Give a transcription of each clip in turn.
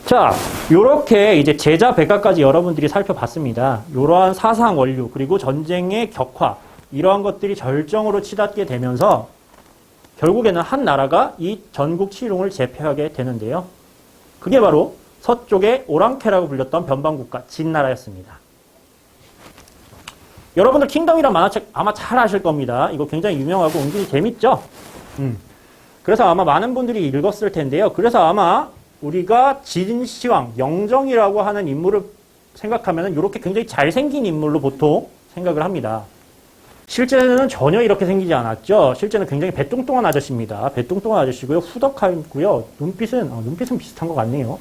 자, 요렇게 이제 제자 백과까지 여러분들이 살펴봤습니다. 이러한 사상 원류, 그리고 전쟁의 격화, 이러한 것들이 절정으로 치닫게 되면서 결국에는 한 나라가 이 전국 칠홍을 제패하게 되는데요. 그게 바로 서쪽의 오랑캐라고 불렸던 변방국가 진나라였습니다. 여러분들 킹덤이란 만화책 아마 잘 아실 겁니다. 이거 굉장히 유명하고 은근히 재밌죠? 그래서 아마 많은 분들이 읽었을 텐데요. 그래서 아마 우리가 진시황, 영정이라고 하는 인물을 생각하면 이렇게 굉장히 잘생긴 인물로 보통 생각을 합니다. 실제는 전혀 이렇게 생기지 않았죠. 실제는 굉장히 배뚱뚱한 아저씨입니다. 배뚱뚱한 아저씨고요. 후덕하고요. 눈빛은 비슷한 것 같네요.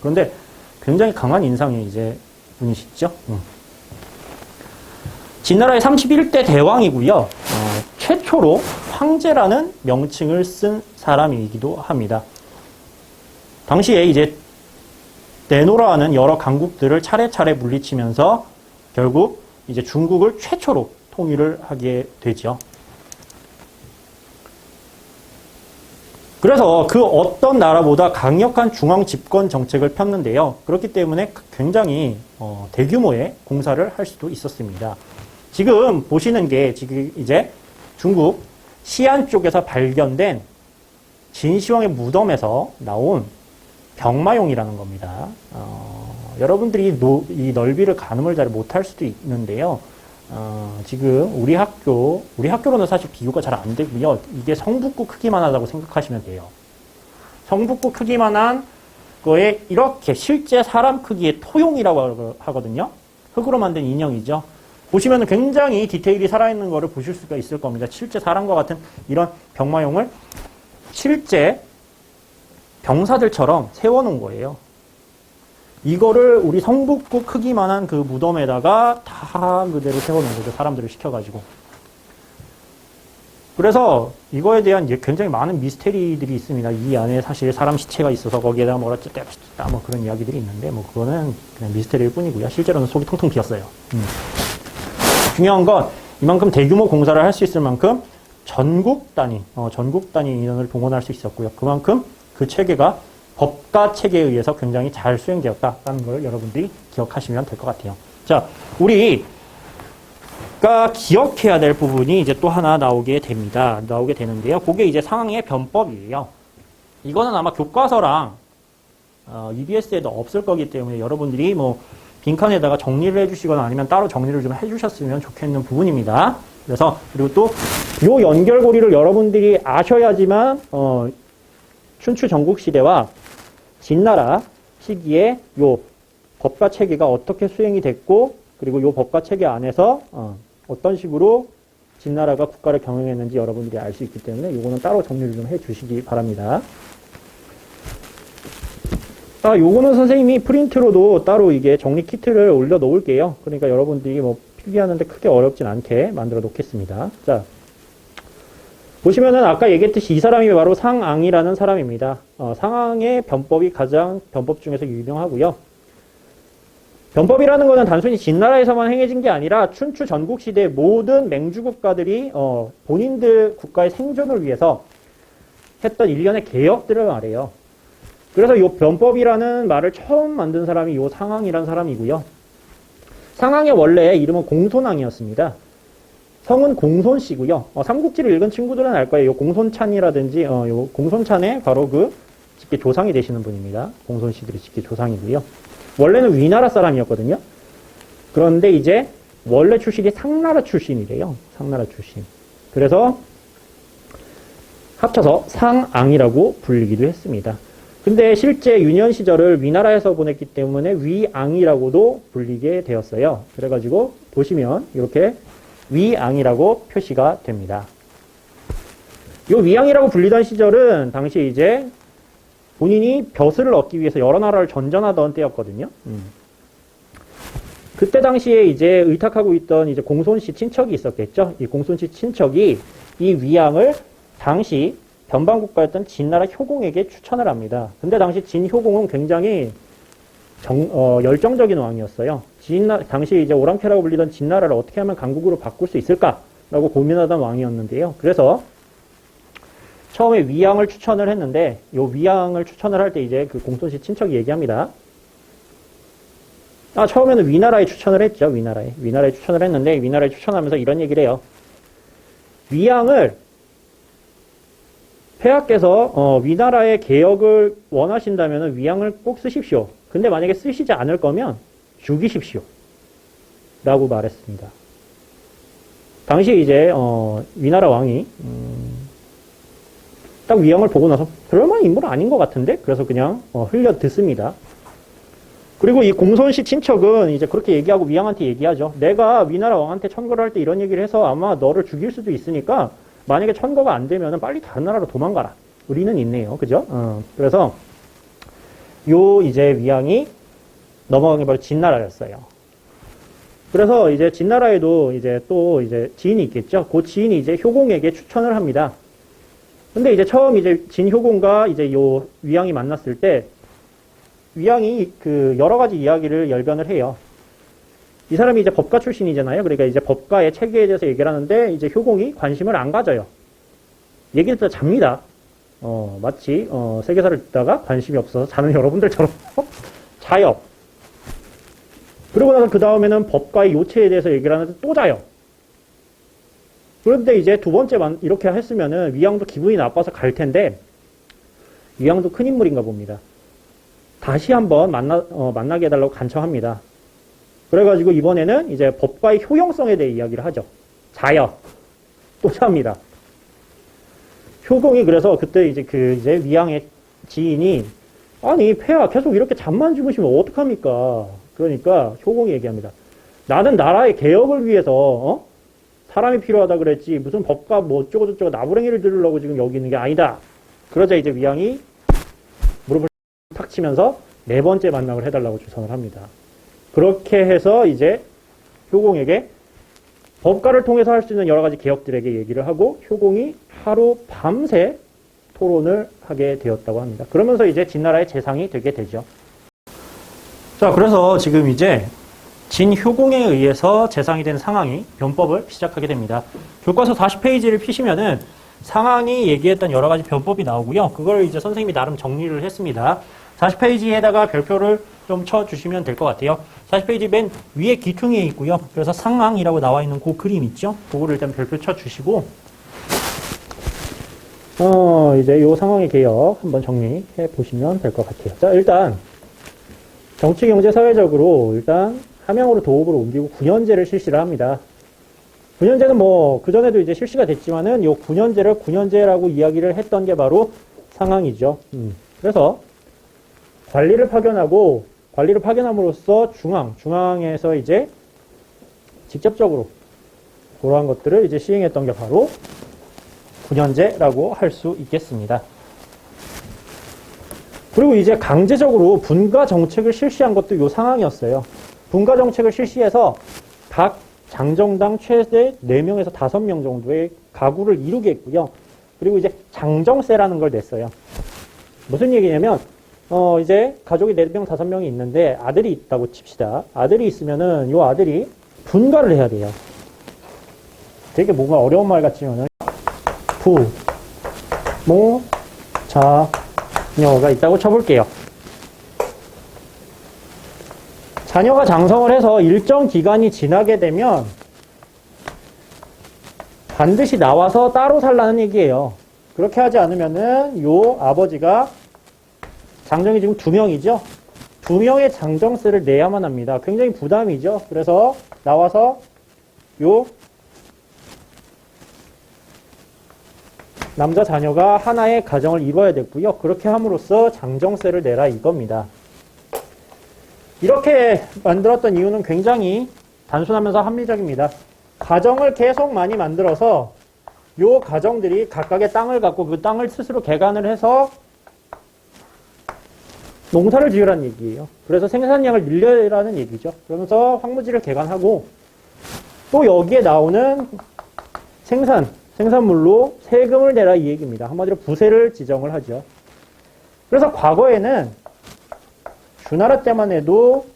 그런데 굉장히 강한 인상의 이제 분이시죠. 진나라의 31대 대왕이고요. 최초로 황제라는 명칭을 쓴 사람이기도 합니다. 당시에 이제 내노라하는 여러 강국들을 차례차례 물리치면서 결국 이제 중국을 최초로 통일을 하게 되죠. 그래서 그 어떤 나라보다 강력한 중앙 집권 정책을 폈는데요. 그렇기 때문에 굉장히 대규모의 공사를 할 수도 있었습니다. 지금 보시는 게 지금 이제 중국 시안 쪽에서 발견된 진시황의 무덤에서 나온 병마용이라는 겁니다. 여러분들이 이 넓이를 가늠을 잘 못할 수도 있는데요. 지금 우리 학교로는 사실 비교가 잘 안 되고요. 이게 성북구 크기만 하다고 생각하시면 돼요. 성북구 크기만 한 거에 이렇게 실제 사람 크기의 토용이라고 하거든요. 흙으로 만든 인형이죠. 보시면 굉장히 디테일이 살아있는 거를 보실 수가 있을 겁니다. 실제 사람과 같은 이런 병마용을 실제 병사들처럼 세워놓은 거예요. 이거를 우리 성북구 크기만한 그 무덤에다가 다 그대로 세워놓은 거죠. 사람들을 시켜가지고. 그래서 이거에 대한 굉장히 많은 미스테리들이 있습니다. 이 안에 사실 사람 시체가 있어서 거기에다가 뭐라 쩌다 뭐 그런 이야기들이 있는데 뭐 그거는 그냥 미스테리일 뿐이고요. 실제로는 속이 텅텅 비었어요. 중요한 건 이만큼 대규모 공사를 할 수 있을 만큼 전국 단위 인원을 동원할 수 있었고요. 그만큼 그 체계가 법과 체계에 의해서 굉장히 잘 수행되었다는 걸 여러분들이 기억하시면 될 것 같아요. 자, 우리가 기억해야 될 부분이 이제 또 하나 나오게 되는데요. 그게 이제 상황의 변법이에요. 이거는 아마 교과서랑 EBS에도 없을 거기 때문에 여러분들이 뭐 빈칸에다가 정리를 해주시거나 아니면 따로 정리를 좀 해주셨으면 좋겠는 부분입니다. 그래서 그리고 또 요 연결고리를 여러분들이 아셔야지만 춘추 전국시대와 진나라 시기에 요 법과 체계가 어떻게 수행이 됐고 그리고 요 법과 체계 안에서 어떤 식으로 진나라가 국가를 경영했는지 여러분들이 알 수 있기 때문에 요거는 따로 정리를 좀 해주시기 바랍니다. 요거는 선생님이 프린트로도 따로 이게 정리 키트를 올려 놓을게요. 그러니까 여러분들이 뭐 필기하는데 크게 어렵진 않게 만들어 놓겠습니다. 자, 보시면은 아까 얘기했듯이 이 사람이 바로 상앙이라는 사람입니다. 상앙의 변법이 가장 변법 중에서 유명하고요. 변법이라는 것은 단순히 진나라에서만 행해진 게 아니라 춘추 전국 시대 모든 맹주 국가들이 본인들 국가의 생존을 위해서 했던 일련의 개혁들을 말해요. 그래서 이 변법이라는 말을 처음 만든 사람이 이 상앙이라는 사람이고요. 상앙의 원래 이름은 공손왕이었습니다. 성은 공손씨고요. 삼국지를 읽은 친구들은 알 거예요. 요 공손찬이라든지 요 공손찬의 바로 그 직계 조상이 되시는 분입니다. 공손씨들의 직계 조상이고요. 원래는 위나라 사람이었거든요. 그런데 이제 원래 출신이 상나라 출신이래요. 상나라 출신. 그래서 합쳐서 상앙이라고 불리기도 했습니다. 근데 실제 유년 시절을 위나라에서 보냈기 때문에 위앙이라고도 불리게 되었어요. 그래가지고 보시면 이렇게 위앙이라고 표시가 됩니다. 이 위앙이라고 불리던 시절은 당시 이제 본인이 벼슬을 얻기 위해서 여러 나라를 전전하던 때였거든요. 그때 당시에 이제 의탁하고 있던 이제 공손씨 친척이 있었겠죠. 이 공손씨 친척이 이 위앙을 당시 변방국가였던 진나라 효공에게 추천을 합니다. 근데 당시 진효공은 굉장히 열정적인 왕이었어요. 당시 이제 오랑캐라고 불리던 진나라를 어떻게 하면 강국으로 바꿀 수 있을까라고 고민하던 왕이었는데요. 그래서 처음에 위양을 추천을 했는데 요 위양을 추천을 할 때 이제 그 공손씨 친척이 얘기합니다. 처음에는 위나라에 추천을 했죠. 위나라에 추천을 했는데 위나라에 추천하면서 이런 얘기를 해요. 위양을 폐하께서 위나라의 개혁을 원하신다면 위양을 꼭 쓰십시오. 근데 만약에 쓰시지 않을 거면 죽이십시오. 라고 말했습니다. 당시 이제 위나라 왕이 딱 위양을 보고 나서 그럴만한 인물 아닌 것 같은데 그래서 그냥 흘려 듣습니다. 그리고 이 공손씨 친척은 이제 그렇게 얘기하고 위양한테 얘기하죠. 내가 위나라 왕한테 천거를 할 때 이런 얘기를 해서 아마 너를 죽일 수도 있으니까 만약에 천거가 안 되면 빨리 다른 나라로 도망가라. 의리는 있네요. 그죠? 그래서 요 이제 위양이 넘어간 게 바로 진나라였어요. 그래서 이제 진나라에도 이제 또 이제 지인이 있겠죠. 그 지인이 이제 효공에게 추천을 합니다. 근데 이제 처음 이제 진효공과 이제 요 위양이 만났을 때 위양이 그 여러 가지 이야기를 열변을 해요. 이 사람이 이제 법가 출신이잖아요. 그러니까 이제 법가의 체계에 대해서 얘기를 하는데 이제 효공이 관심을 안 가져요. 얘기를 듣다 잡니다. 마치 세계사를 듣다가 관심이 없어서 자는 여러분들처럼 자요. 그러고 나서 그 다음에는 법가의 요체에 대해서 얘기를 하는데 또 자요. 그런데 이제 두 번째 이렇게 했으면은 위양도 기분이 나빠서 갈 텐데 위양도 큰 인물인가 봅니다. 다시 한번 만나게 해달라고 간청합니다. 그래가지고 이번에는 이제 법과의 효용성에 대해 이야기를 하죠. 자요. 또 잡니다. 효공이 그래서 그때 이제 이제 위양의 지인이 아니 폐하 계속 이렇게 잠만 주무시면 어떡합니까? 그러니까 효공이 얘기합니다. 나는 나라의 개혁을 위해서 사람이 필요하다 그랬지 무슨 법과 뭐 어쩌고저쩌고 나부랭이를 들으려고 지금 여기 있는 게 아니다. 그러자 이제 위양이 무릎을 탁 치면서 네 번째 만남을 해달라고 주선을 합니다. 그렇게 해서 이제 효공에게 법가를 통해서 할 수 있는 여러 가지 개혁들에게 얘기를 하고 효공이 하루 밤새 토론을 하게 되었다고 합니다. 그러면서 이제 진나라의 재상이 되게 되죠. 자, 그래서 지금 이제 진효공에 의해서 재상이 된 상황이 변법을 시작하게 됩니다. 교과서 40페이지를 피시면은 상황이 얘기했던 여러 가지 변법이 나오고요. 그걸 이제 선생님이 나름 정리를 했습니다. 40페이지에다가 별표를 좀 쳐주시면 될 것 같아요. 40페이지 맨 위에 기퉁에 있고요. 그래서 상황이라고 나와 있는 그 그림 있죠? 그거를 일단 별표 쳐주시고 이제 요 상황의 개혁 한번 정리해 보시면 될 것 같아요. 자, 일단 정치, 경제, 사회적으로 일단 함양으로 도읍으로 옮기고 9년제를 실시를 합니다. 9년제는 뭐 그전에도 이제 실시가 됐지만은 요 9년제를 9년제라고 이야기를 했던 게 바로 상황이죠. 그래서 관리를 파견함으로써 중앙에서 이제 직접적으로 그러한 것들을 이제 시행했던 게 바로 9년제라고 할 수 있겠습니다. 그리고 이제 강제적으로 분가 정책을 실시한 것도 이 상황이었어요. 분가 정책을 실시해서 각 장정당 최대 4명에서 5명 정도의 가구를 이루게 했고요. 그리고 이제 장정세라는 걸 냈어요. 무슨 얘기냐면 이제 가족이 4명, 5명이 있는데 아들이 있다고 칩시다. 아들이 있으면은 요 아들이 분가를 해야 돼요. 되게 뭔가 어려운 말 같지만은 자녀가 있다고 쳐볼게요. 자녀가 장성을 해서 일정 기간이 지나게 되면 반드시 나와서 따로 살라는 얘기예요. 그렇게 하지 않으면은 요 아버지가 장정이 지금 2명이죠. 2명의 장정세를 내야만 합니다. 굉장히 부담이죠. 그래서 나와서 요 남자 자녀가 하나의 가정을 이뤄야 됐고요. 그렇게 함으로써 장정세를 내라 이겁니다. 이렇게 만들었던 이유는 굉장히 단순하면서 합리적입니다. 가정을 계속 많이 만들어서 요 가정들이 각각의 땅을 갖고 그 땅을 스스로 개간을 해서 농사를 지으라는 얘기예요. 그래서 생산량을 늘려라는 얘기죠. 그러면서 황무지를 개간하고 또 여기에 나오는 생산물로 세금을 내라 이 얘기입니다. 한마디로 부세를 지정을 하죠. 그래서 과거에는 주나라 때만 해도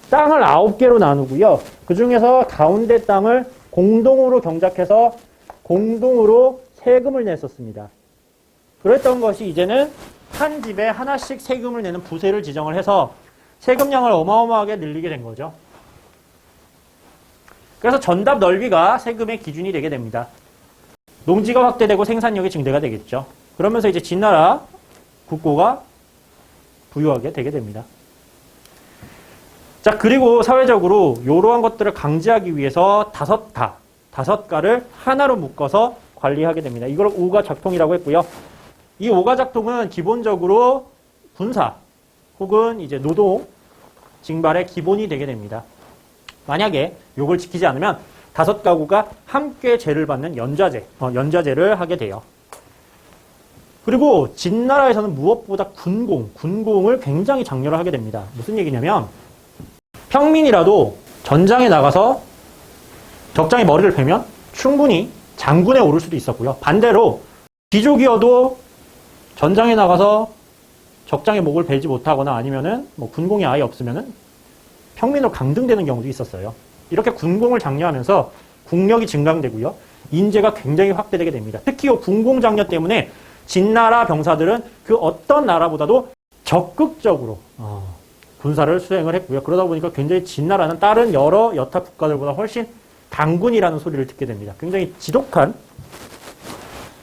땅을 9개로 나누고요. 그 중에서 가운데 땅을 공동으로 경작해서 공동으로 세금을 냈었습니다. 그랬던 것이 이제는 한 집에 하나씩 세금을 내는 부세를 지정을 해서 세금량을 어마어마하게 늘리게 된 거죠. 그래서 전답 넓이가 세금의 기준이 되게 됩니다. 농지가 확대되고 생산력이 증대가 되겠죠. 그러면서 이제 진나라 국고가 부유하게 되게 됩니다. 자, 그리고 사회적으로 이러한 것들을 강제하기 위해서 다섯 가를 하나로 묶어서 관리하게 됩니다. 이걸 오가작통이라고 했고요. 이 오가작통은 기본적으로 군사 혹은 이제 노동 징발의 기본이 되게 됩니다. 만약에 이걸 지키지 않으면 5가구가 함께 죄를 받는 연좌제를 하게 돼요. 그리고 진나라에서는 무엇보다 군공을 굉장히 장려를 하게 됩니다. 무슨 얘기냐면 평민이라도 전장에 나가서 적장에 머리를 베면 충분히 장군에 오를 수도 있었고요. 반대로 귀족이어도 전장에 나가서 적장에 목을 베지 못하거나 아니면은 뭐 군공이 아예 없으면은 평민으로 강등되는 경우도 있었어요. 이렇게 군공을 장려하면서 국력이 증강되고요. 인재가 굉장히 확대되게 됩니다. 특히 이 군공 장려 때문에 진나라 병사들은 그 어떤 나라보다도 적극적으로 군사를 수행을 했고요. 그러다 보니까 굉장히 진나라는 다른 여러 여타 국가들보다 훨씬 강군이라는 소리를 듣게 됩니다. 굉장히 지독한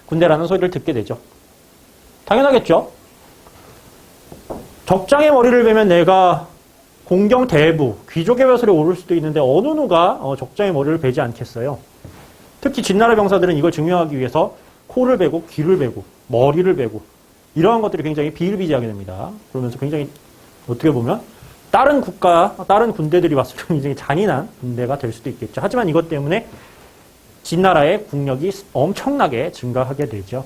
군대라는 소리를 듣게 되죠. 당연하겠죠. 적장의 머리를 베면 내가 공경 대부, 귀족의 벼슬에 오를 수도 있는데 어느 누가 적장의 머리를 베지 않겠어요. 특히 진나라 병사들은 이걸 증명하기 위해서 코를 베고 귀를 베고 머리를 베고 이러한 것들이 굉장히 비일비재하게 됩니다. 그러면서 굉장히 어떻게 보면 다른 군대들이 봤을 때 굉장히 잔인한 군대가 될 수도 있겠죠. 하지만 이것 때문에 진나라의 국력이 엄청나게 증가하게 되죠.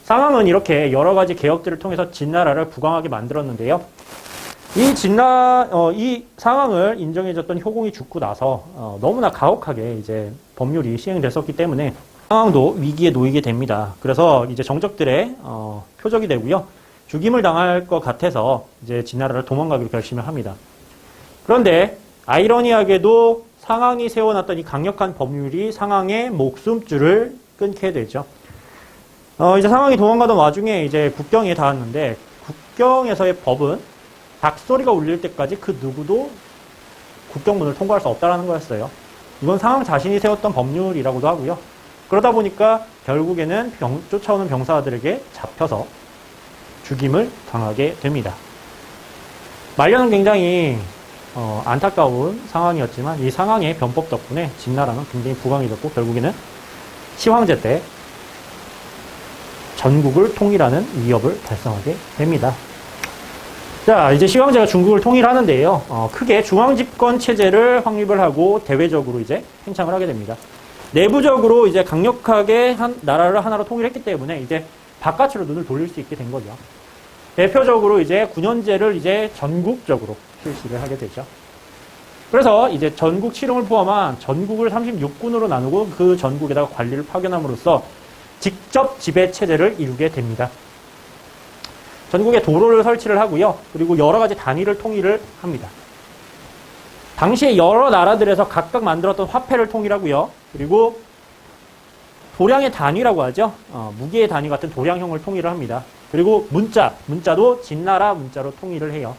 상황은 이렇게 여러 가지 개혁들을 통해서 진나라를 부강하게 만들었는데요. 이 상황을 인정해줬던 효공이 죽고 나서 너무나 가혹하게 이제 법률이 시행됐었기 때문에 상황도 위기에 놓이게 됩니다. 그래서 이제 정적들의 표적이 되고요. 죽임을 당할 것 같아서 이제 진나라를 도망가기로 결심을 합니다. 그런데 아이러니하게도 상황이 세워놨던 이 강력한 법률이 상황의 목숨줄을 끊게 되죠. 이제 상황이 도망가던 와중에 이제 국경에 닿았는데 국경에서의 법은 닭소리가 울릴 때까지 그 누구도 국경문을 통과할 수 없다는 거였어요. 이건 상황 자신이 세웠던 법률이라고도 하고요. 그러다 보니까 결국에는 쫓아오는 병사들에게 잡혀서 죽임을 당하게 됩니다. 말년은 굉장히 안타까운 상황이었지만 이 상황의 변법 덕분에 진나라는 굉장히 부강이 됐고 결국에는 시황제 때 전국을 통일하는 위협을 달성하게 됩니다. 자, 이제 시황제가 중국을 통일하는데요. 크게 중앙집권 체제를 확립을 하고 대외적으로 이제 팽창을 하게 됩니다. 내부적으로 이제 강력하게 나라를 하나로 통일했기 때문에 이제 바깥으로 눈을 돌릴 수 있게 된 거죠. 대표적으로 이제 9년제를 이제 전국적으로 실시를 하게 되죠. 그래서 이제 전국 칠흥을 포함한 전국을 36군으로 나누고 그 전국에다가 관리를 파견함으로써 직접 지배 체제를 이루게 됩니다. 전국에 도로를 설치를 하고요. 그리고 여러 가지 단위를 통일을 합니다. 당시에 여러 나라들에서 각각 만들었던 화폐를 통일하고요. 그리고 도량의 단위라고 하죠. 무게의 단위 같은 도량형을 통일을 합니다. 그리고 문자도 진나라 문자로 통일을 해요.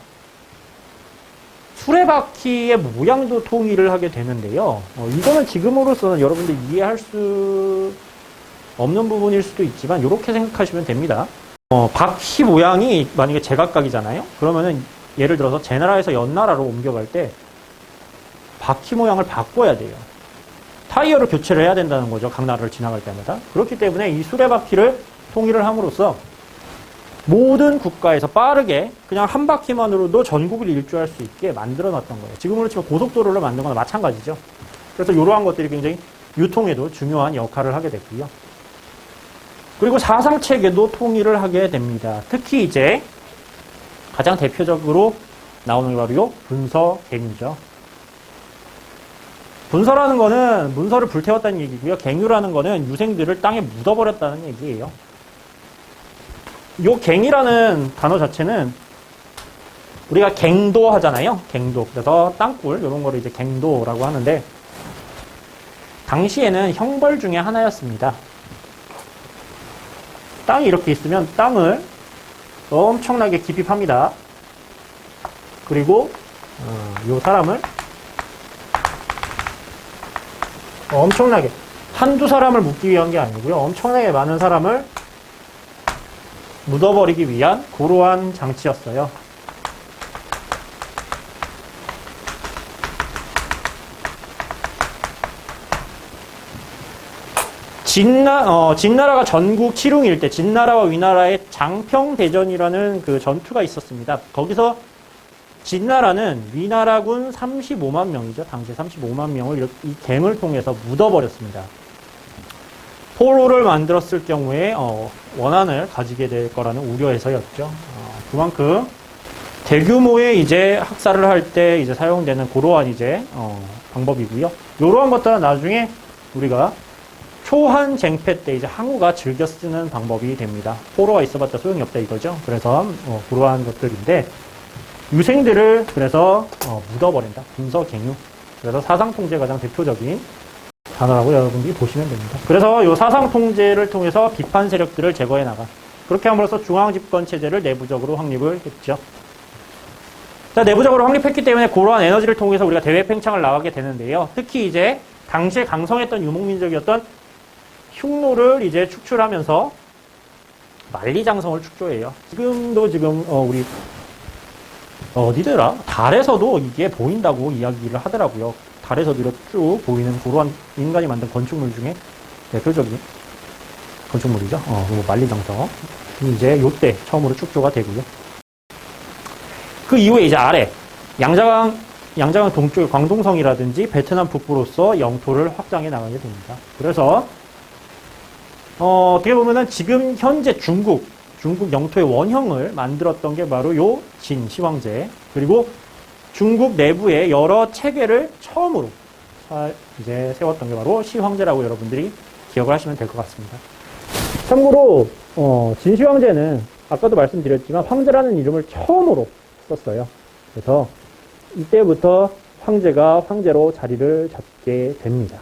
수레바퀴의 모양도 통일을 하게 되는데요. 이거는 지금으로서는 여러분들 이해할 수 없는 부분일 수도 있지만 이렇게 생각하시면 됩니다. 바퀴 모양이 만약에 제각각이잖아요. 그러면은 예를 들어서 제나라에서 연나라로 옮겨갈 때 바퀴 모양을 바꿔야 돼요. 타이어를 교체를 해야 된다는 거죠. 각 나라를 지나갈 때마다. 그렇기 때문에 이 수레바퀴를 통일을 함으로써 모든 국가에서 빠르게 그냥 한 바퀴만으로도 전국을 일주할 수 있게 만들어 놨던 거예요. 지금으로 치면 고속도로를 만든 거나 마찬가지죠. 그래서 이러한 것들이 굉장히 유통에도 중요한 역할을 하게 됐고요. 그리고 사상체계도 통일을 하게 됩니다. 특히 이제 가장 대표적으로 나오는 게 바로 요 분서갱유죠. 분서라는 거는 문서를 불태웠다는 얘기고요. 갱유라는 거는 유생들을 땅에 묻어버렸다는 얘기예요. 요 갱이라는 단어 자체는 우리가 갱도 하잖아요. 갱도. 그래서 땅굴 이런 거를 이제 갱도라고 하는데 당시에는 형벌 중에 하나였습니다. 땅이 이렇게 있으면 땅을 엄청나게 깊이 팝니다. 그리고 이 사람을 엄청나게 한두 사람을 묻기 위한 게 아니고요. 엄청나게 많은 사람을 묻어버리기 위한 고루한 장치였어요. 진나라가 전국 칠웅일 때 진나라와 위나라의 장평대전이라는 그 전투가 있었습니다. 거기서 진나라는 위나라군 35만 명이죠. 당시 35만 명을 이 갱을 통해서 묻어버렸습니다. 포로를 만들었을 경우에 원한을 가지게 될 거라는 우려에서였죠. 그만큼 대규모의 이제 학살을 할 때 이제 사용되는 고러한 이제 방법이고요. 이러한 것들은 나중에 우리가 초한 쟁패 때 이제 항우가 즐겨 쓰는 방법이 됩니다. 포로가 있어봤자 소용이 없다 이거죠. 그래서 그러한 것들인데 유생들을 그래서 묻어버린다. 군서갱유. 그래서 사상통제 가장 대표적인 단어라고 여러분들이 보시면 됩니다. 그래서 이 사상통제를 통해서 비판 세력들을 제거해 나가. 그렇게 함으로써 중앙집권체제를 내부적으로 확립을 했죠. 자, 내부적으로 확립했기 때문에 그러한 에너지를 통해서 우리가 대외 팽창을 나가게 되는데요. 특히 이제 당시에 강성했던 유목민족이었던 흉노를 이제 축출하면서 만리장성을 축조해요. 지금도 우리 어디더라? 달에서도 이게 보인다고 이야기를 하더라고요. 달에서도 이렇게 쭉 보이는 그러한 인간이 만든 건축물 중에 대표적인 건축물이죠. 만리장성. 이제 요때 처음으로 축조가 되고요. 그 이후에 이제 아래 양자강 동쪽의 광동성이라든지 베트남 북부로서 영토를 확장해 나가게 됩니다. 그래서 어떻게 보면은 지금 현재 중국 영토의 원형을 만들었던 게 바로 요 진 시황제, 그리고 중국 내부의 여러 체계를 처음으로 이제 세웠던 게 바로 시황제라고 여러분들이 기억을 하시면 될 것 같습니다. 참고로 진 시황제는 아까도 말씀드렸지만 황제라는 이름을 처음으로 썼어요. 그래서 이때부터 황제가 황제로 자리를 잡게 됩니다.